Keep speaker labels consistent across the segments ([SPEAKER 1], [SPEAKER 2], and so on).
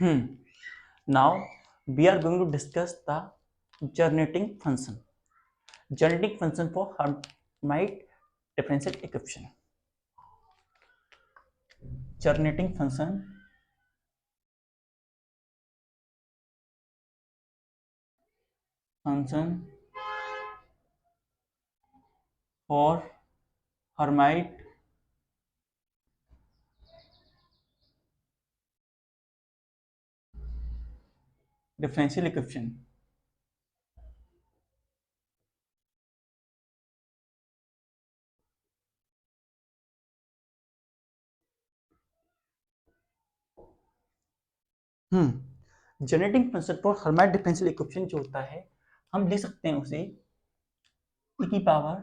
[SPEAKER 1] Now we are going to discuss the generating function. Generating function for Hermite differential equation. Generating function for Hermite differential equation. Generating function for Hermite differential equation जो होता है, हम लिख सकते हैं उसे e की power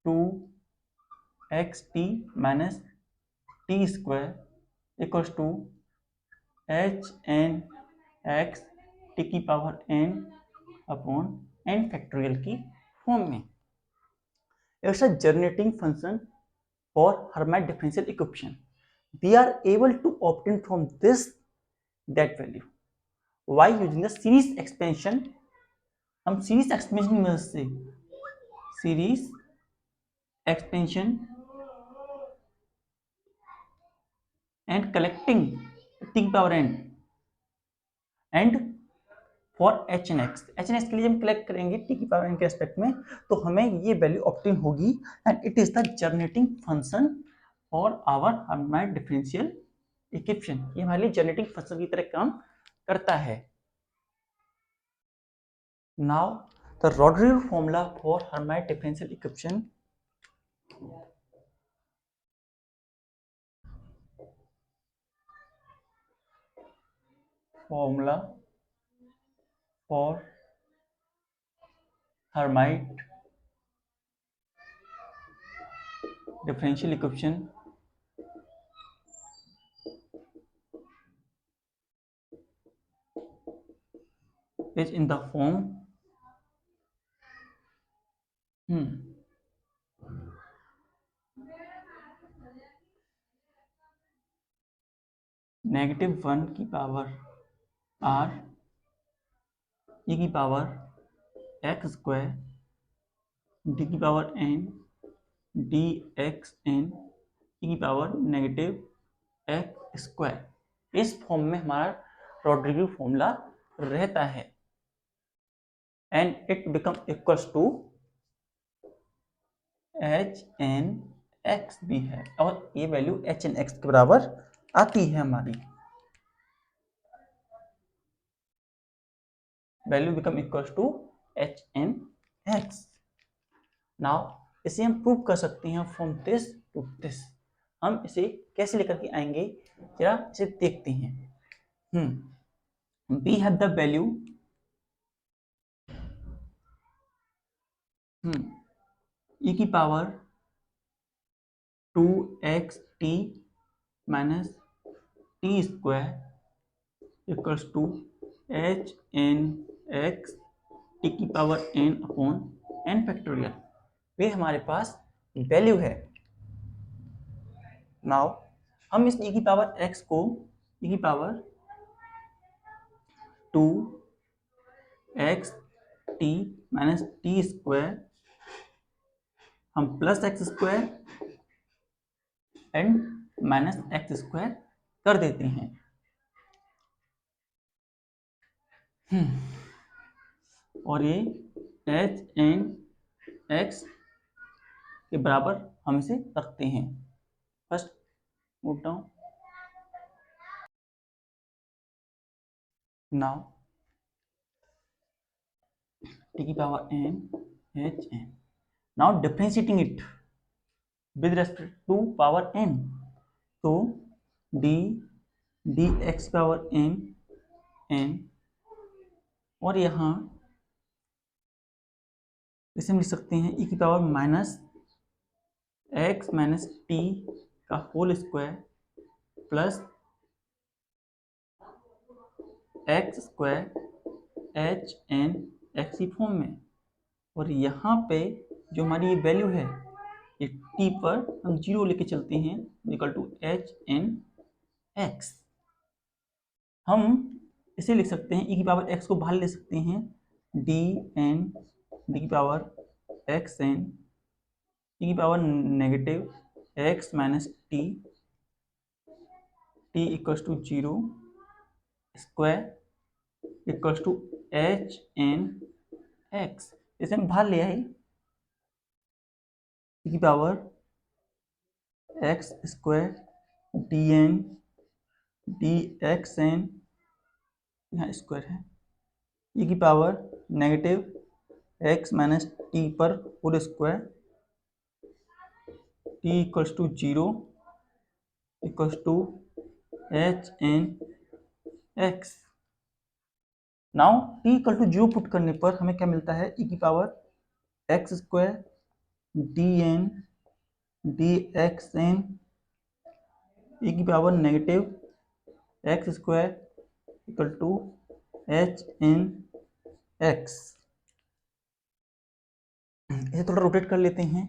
[SPEAKER 1] 2xt minus T square equals to H N X T की power n upon n factorial की फॉर्म में. It's a generating function for Hermite differential equation. We are able to obtain from this that value. Why using the series expansion? हम series expansion की मदद से series expansion and collecting T power N and for H N X के लिए हम collect करेंगे T की power N के रेस्पेक्ट में, तो हमें ये वैल्यू ऑब्टेन होगी and it is the generating function for our Hermite differential equation. ये हमारे लिए जनरेटिंग फंक्शन की तरह काम करता है. Now the Rodriguez formula for Hermite differential equation. Formula for Hermite differential equation is in the form -1 की पावर r e की पावर x स्क्वायर d की पावर n dxn e की पावर -x स्क्वायर. इस form में हमारा Rodrigo formula रहता है and it become equals to H N x भी है और ये वैल्यू एच एन एक्स के बराबर आती है. हमारी value become equals to H N X. Now इसे हम प्रूव कर सकते हैं फ्रॉम दिस टू दिस. हम इसे कैसे लेकर के आएंगे, जरा इसे देखते हैं. We have the value e की power 2xt minus T square equals to H N X T की power n upon n factorial. वे हमारे पास वैल्यू है. नाउ हम इस e की पावर x को e की power 2xt minus T square हम plus X square and minus X square कर देते हैं. और ये एच एन एक्स के बराबर हम इसे रखते हैं. First note down. Now T की power n H N. Now differentiating it with respect to power n, तो डी एक्स पावर n और यहाँ इसे हम लिख सकते हैं e की power minus X minus T का whole square plus X square H N X की फॉर्म में. और यहाँ पे जो हमारी ये वैल्यू है, ये टी पर हम 0 लेके चलते हैं equal to H N X. हम इसे लिख सकते हैं, e की पावर x को बाहर ले सकते हैं, dn d की पावर xn e की power negative x minus t equals to 0 square equals to H N X. इसे हम बाहर ले आए, e की power X square D N D X N, यहाँ स्क्वायर है, e की power negative x minus T पर whole square t equals to 0 equals to H N X. Now t equal to 0 put करने पर हमें क्या मिलता है, e की power X square D N D X N e की power negative X square equal to H N X. इसे थोड़ा रोटेट कर लेते हैं,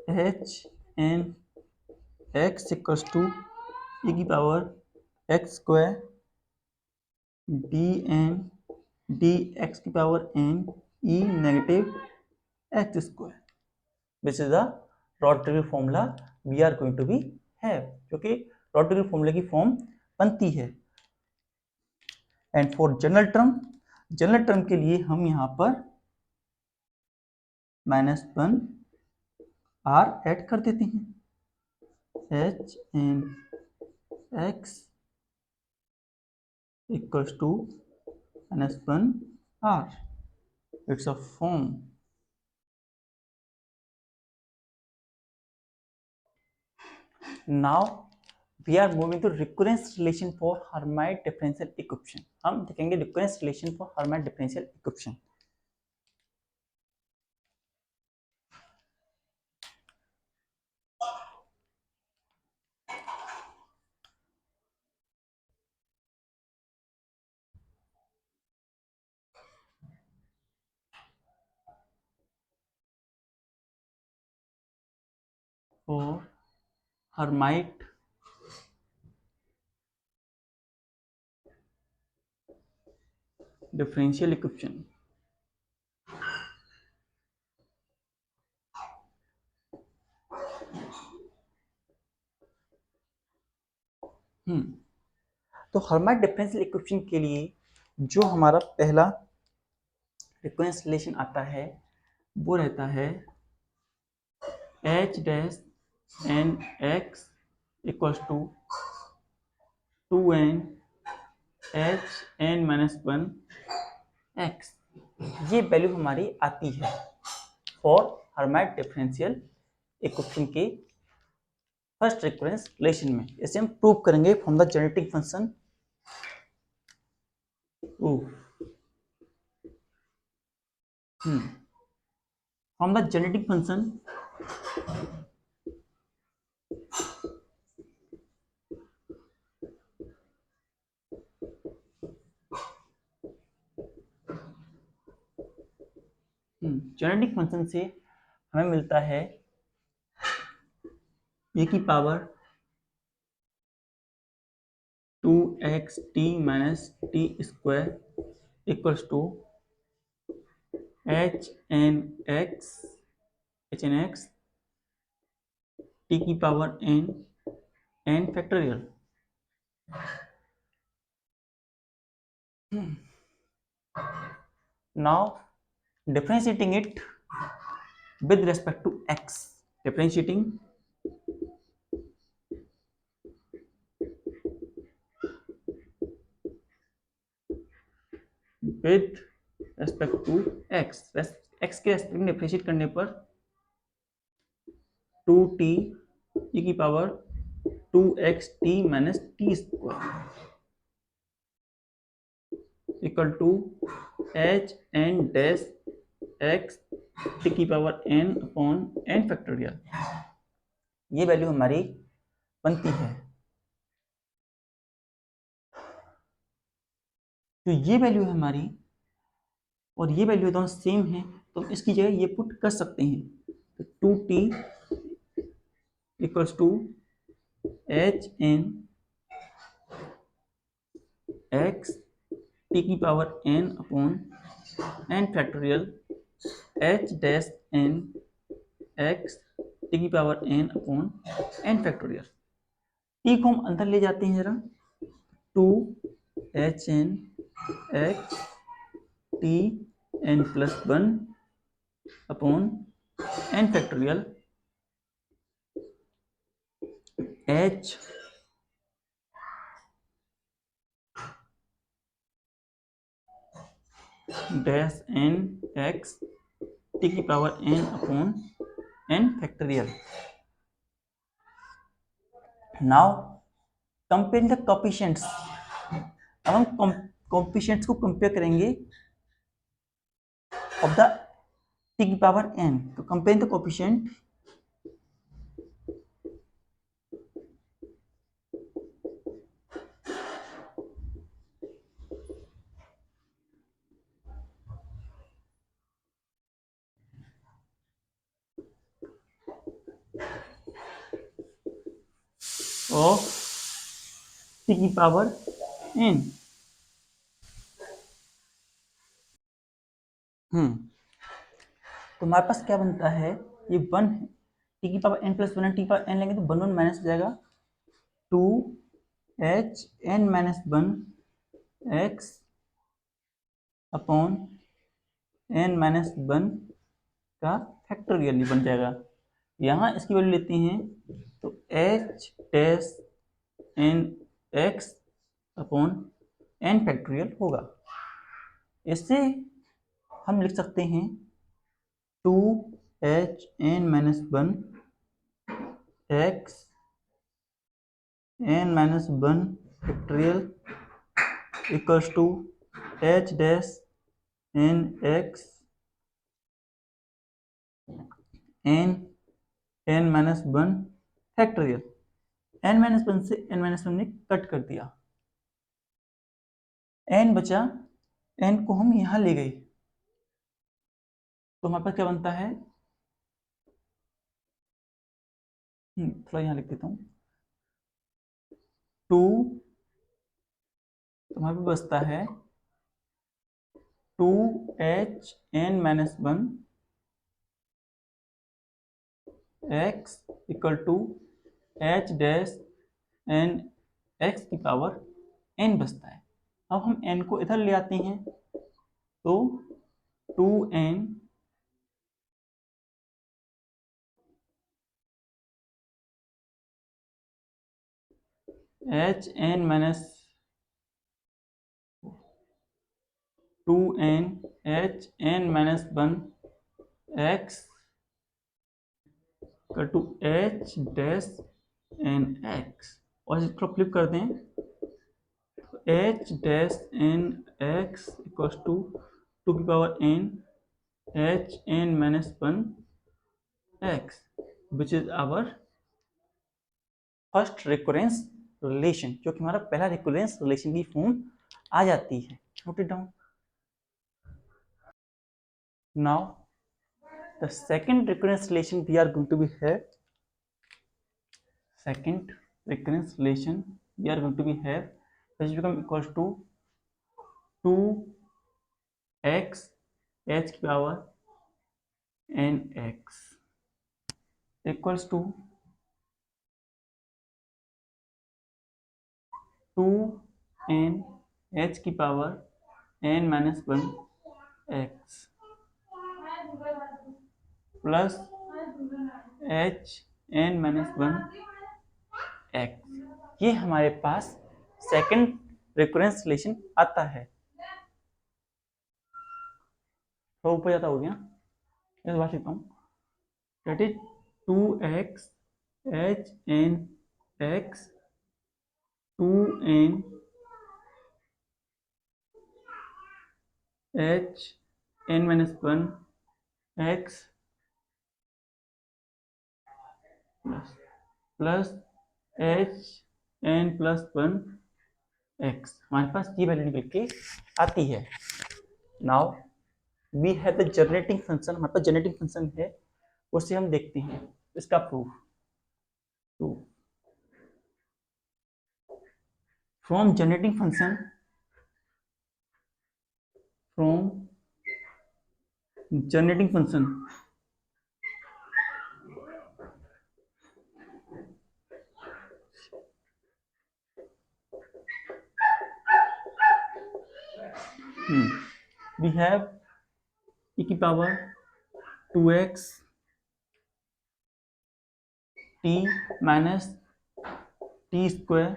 [SPEAKER 1] H N X equals to e की power X square D N D X की power N E negative X square, which is the Rodrigues formula we are going to be have, जो कि rod trigger फॉर्मूले की form बनती है। And for general term के लिए हम यहाँ पर -1 r ऐड कर देते हैं, H N X equals to -1 r, it's a form. Now we are moving to recurrence relation for Hermite differential equation. हम देखेंगे recurrence relation for Hermite differential equation. for Hermite differential equation। तो Hermite differential equation के लिए जो हमारा पहला recurrence relation आता है वो रहता है H dash N X equals to 2n H N minus 1 X. ये वैल्यू हमारी आती है फॉर हर्माइट डिफरेंशियल इक्वेशन के फर्स्ट रिकरेंस रिलेशन में। इसे हम प्रूव करेंगे from the genetic function from the genetic function genetic function से हमें मिलता है e की power 2xt minus T square equals to H N X T की power n factorial. Now differentiating it with respect to x, differentiating with respect to x, x के respect में differentiate करने पर 2t e की power 2xt minus T square equal to H N dash X T की power n upon n factorial. ये value हमारी बनती है। तो ये वैल्यू है हमारी और ये वैल्यू दोनों सेम है, तो हम इसकी जगह ये पुट कर सकते हैं। तो 2t equals to H N X T की power n upon n factorial h dash n x T की power n upon n factorial. T को हम अंदर ले जाते हैं जरा, 2hn x T n plus 1 upon n factorial h dash n x T की power n upon n factorial. Now compare the coefficients. अब हम कोएफिशिएंट्स को कंपेयर करेंगे ऑफ द टी की पावर n। तो compare the coefficient of T की power n। तो हमारे पास क्या बनता है, ये 1 है, टी की पावर n प्लस 1 टी की पावर n लेंगे तो 1 1 माइनस हो जाएगा, 2hn minus 1 x upon n minus 1 का फैक्टोरियल बन जाएगा। यहाँ इसकी वैल्यू लेते हैं तो h dash n x upon n factorial होगा। इससे हम लिख सकते हैं 2hn minus 1 x n minus 1 factorial equals to h dash n x n minus 1 factorial. n minus 1 से n माइनस 1 ने कट कर दिया, n बचा, n को हम यहां ले गए तो हमारे पास क्या बनता है, थोड़ा यहां लिख देता हूं, 2 तो हमारे पास बचता है 2hn minus 1 x equal to h dash n x की पावर n बचता है। अब हम n को इधर ले आते हैं तो 2n hn minus 2n hn minus 1 x equal to h dash n x, और इसको फ्लिप कर दें h dash n x equal to 2 की power n h n minus 1 x which is our first recurrence relation, जो कि हमारा पहला recurrence relation की फॉर्म आ जाती है। Note it down. Now the second recurrence relation we are going to be है, second recurrence relation we are going to be have, which become equals to 2x h की power n x equals to 2n h की power n minus 1 x plus h n minus 1 x। ये हमारे पास second recurrence relation आता है। तो ऊपर जाता हो गया, इस बात लिखता हूँ, that is 2x h n x 2n h n minus 1 x plus h n plus 1 x, हमारे पास ये वैल्यू निकल के आती है। Now we have the generating function, हमारे पास जनरेटिंग फंक्शन है, उससे हम देखते हैं इसका प्रूफ। तो from generating function from generating function we have e की power 2x t minus T square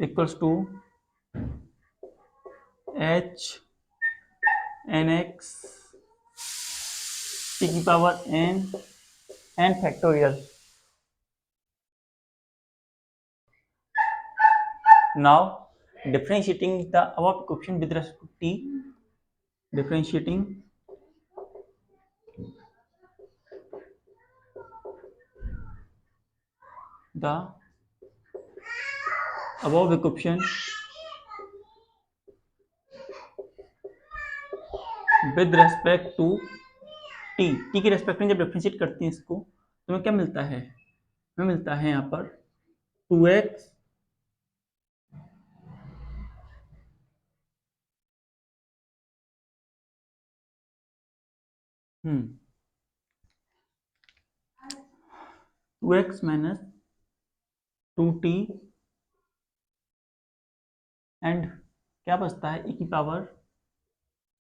[SPEAKER 1] equals to h n x t की power n factorial. Now differentiating the above equation with respect to t, differentiating the above equation with respect to t के respect में जब differentiate करते हैं इसको तो हमें क्या मिलता है, हमें मिलता है यहाँ पर 2x माइनस 2t एंड क्या बचता है e की power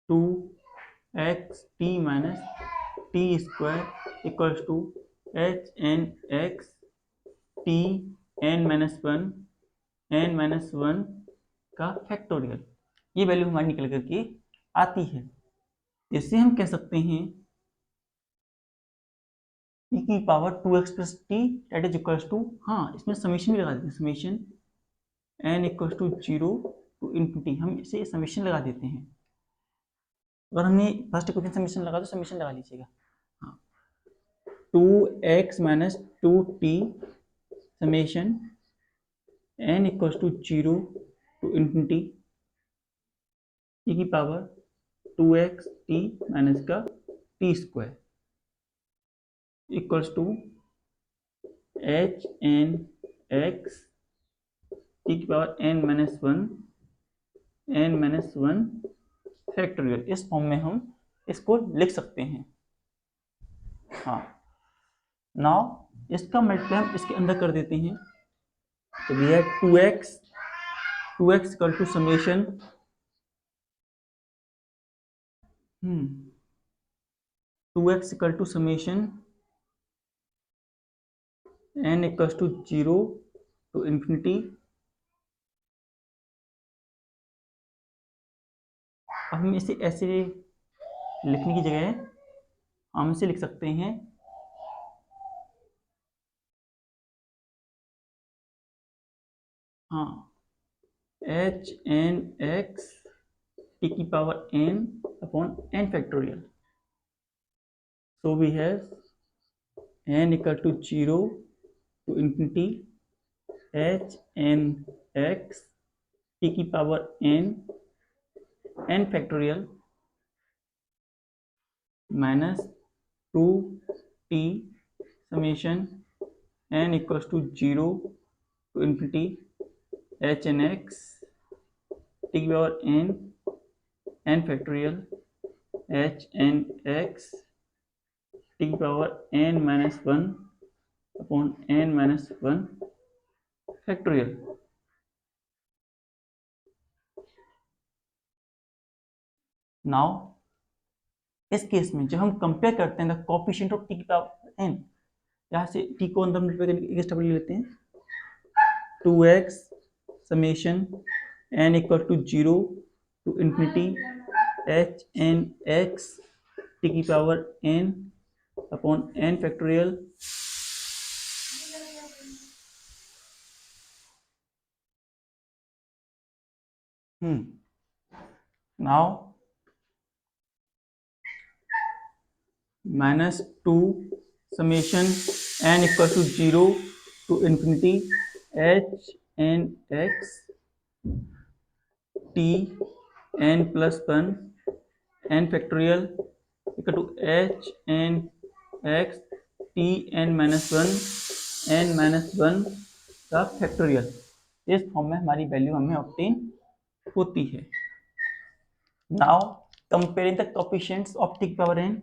[SPEAKER 1] 2x t minus T square equals to H N X T n minus one का फैक्टोरियल. ये वैल्यू हमारी निकल करके आती है. इससे हम कह सकते हैं e की power 2x plus T that is equals to, हाँ इसमें समेशन भी लगा देते हैं, summation n equals to 0 to infinity, हम इसे समेशन लगा देते हैं. अगर हमने फर्स्ट इक्वेशन समेशन लगा तो समेशन लगा लीजिएगा. हाँ 2x minus 2t summation n equals to 0 to infinity e की पावर 2x t माइनस का T square equals to H N X T की power n minus one factorial. इस form में हम इसको लिख सकते हैं. हाँ नाउ इसका मल्टीप्लाई हम इसके अंदर कर देते हैं. तो we have 2x equal to summation 2x equal to summation n equals to 0 to infinity. अब हम इसे ऐसे लिखने की जगह हम इसे लिख सकते हैं हाँ एच एन एक्स टी की power n upon n factorial. So we have n equal to 0 to infinity H N X T की power n factorial minus 2t summation n equals to 0 to infinity H N X T की power n factorial H N X T की power n minus one upon n minus one factorial. Now इस case में जब हम compare करते हैं the coefficient of T की power n, यहाँ से t को अंदर मल्टीप्लाई करके एक स्टेप ले लेते हैं 2x summation n equal to 0 to infinity H N X T की power n upon n factorial now minus 2 summation n equal to 0 to infinity H N X T n plus one n factorial equal to H N X T n minus one का factorial. इस form में हमारी value हमें obtain होती है. Now comparing the coefficients of t power n,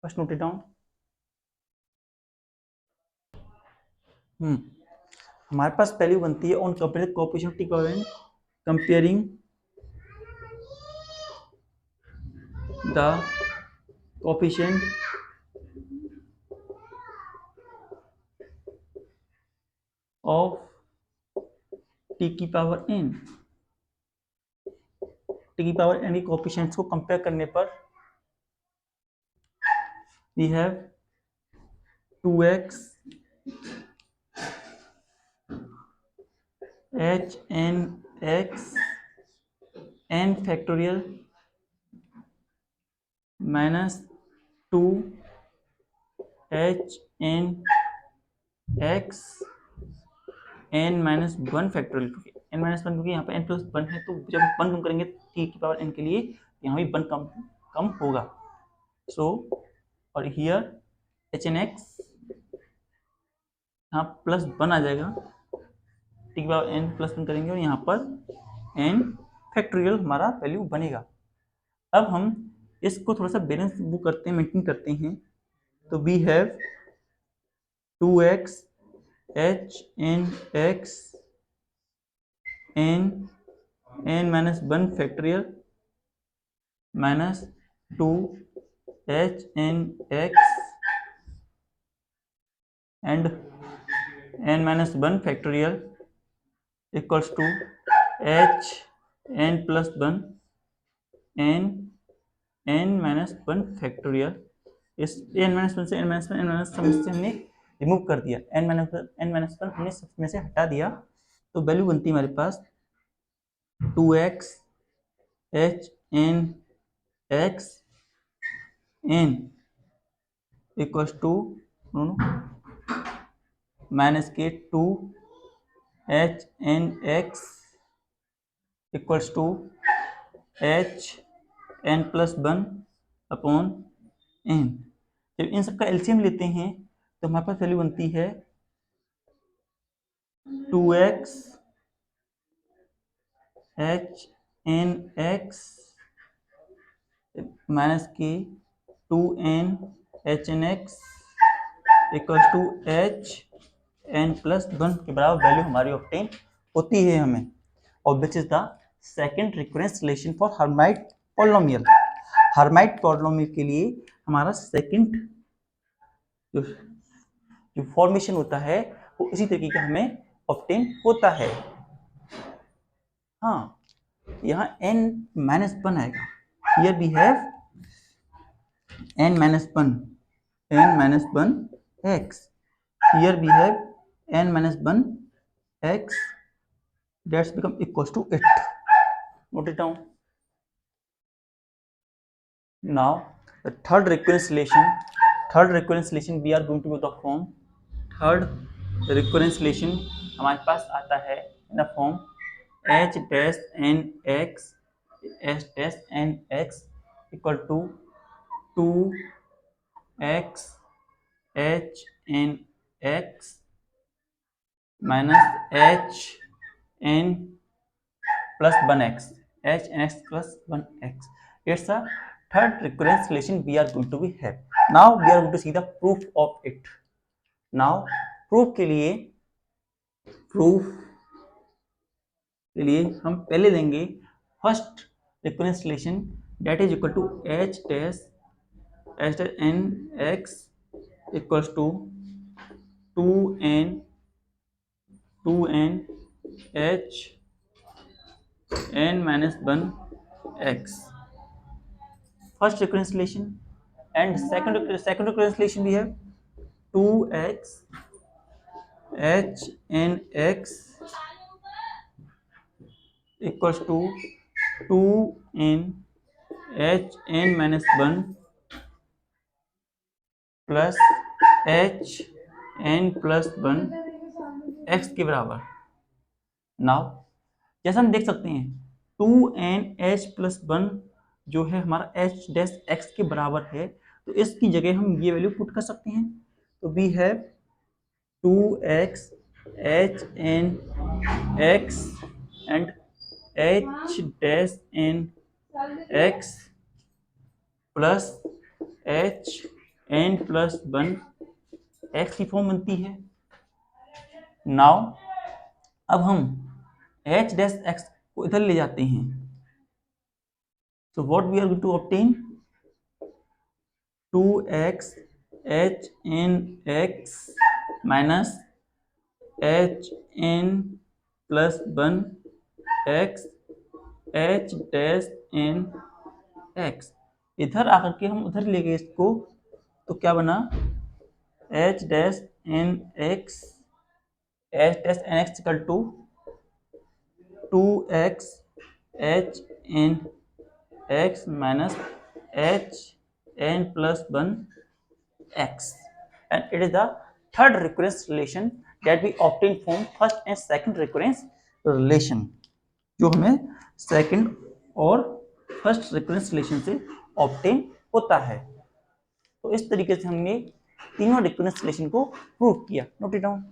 [SPEAKER 1] first note it down. हमारे पास value बनती है on compare coefficient T power n comparing the coefficient of T की पावर n, टी की पावर n के कोएफिशिएंट्स को कंपेयर करने पर we have 2x h n x n factorial minus 2 h n x n minus 1 factorial, क्योंकि n minus 1 क्योंकि यहाँ पे n प्लस 1 है, तो जब 1 कम करेंगे t की पावर n के लिए यहाँ भी 1 कम होगा. सो और हियर h n x यहाँ प्लस 1 आ जाएगा, t की पावर n प्लस 1 करेंगे और यहाँ पर n फैक्टोरियल हमारा वैल्यू बनेगा. अब हम इसको थोड़ा सा बैलेंस वो करते हैं, मेंटेन करते हैं. तो we have 2x h n x n minus 1 factorial minus 2 h n x and n minus 1 factorial equals to h n plus 1 n minus 1 factorial. इस n minus 1 से n minus 1 से हमने रिमूव कर दिया, n minus 1 हमने सब में से हटा दिया, तो वैल्यू बनती है हमारे पास 2x h n x n equals to minus के 2 h n x equals to h n plus 1 upon n. जब इन सबका एलसीएम लेते हैं तो हमारे पास वैल्यू बनती है 2x h n x minus के 2n h n x equals to h n plus 1 के बराबर वैल्यू हमारी ऑब्टेन होती है हमें, और विच is the second recurrence relation for Hermite polynomial. Hermite polynomial के लिए हमारा सेकंड जो फॉर्मेशन होता है वो इसी तरीके का हमें ऑब्टेन होता है. हाँ, यहाँ n माइनस 1 आएगा. Here we have n minus 1 x. Here we have n minus 1 x, that's become equals to 8. Note it down. Now the third recurrence relation we are going to go the form. Third recurrence relation हमारे पास आता है in the form h dash n x h dash n x equal to 2x h n x minus h n plus 1x, h n x plus 1x. It's a third recurrence relation we are going to be have. Now we are going to see the proof of it. Now proof के लिए हम पहले देंगे first recurrence relation that is equal to h dash n x equals to 2n h n minus 1 x. First recurrence relation, and second recurrence relation we have 2x h n x equals to 2n h n minus 1 plus h n plus 1 x के बराबर. Now जैसा हम देख सकते हैं 2n h plus 1 जो है हमारा h डैश x के बराबर है, तो इसकी जगह हम ये वैल्यू पुट कर सकते हैं. तो we have 2x h n x and H dash N X plus H N plus 1 X की फॉर्म बनती है। नाउ अब हम एच डैश एक्स को इधर ले जाते हैं, so what we are going to obtain 2x h n x minus h n plus 1 x h dash n x। इधर आकर के हम उधर ले गए इसको, तो क्या बना h dash n x equal to 2x h n x minus h n plus 1 x, and it is the third recurrence relation that we obtain from first and second recurrence relation, जो हमें second और first recurrence relation से obtain होता है। तो इस तरीके से हमने तीनों रिकरेंस रिलेशन को प्रूव किया। Note it down.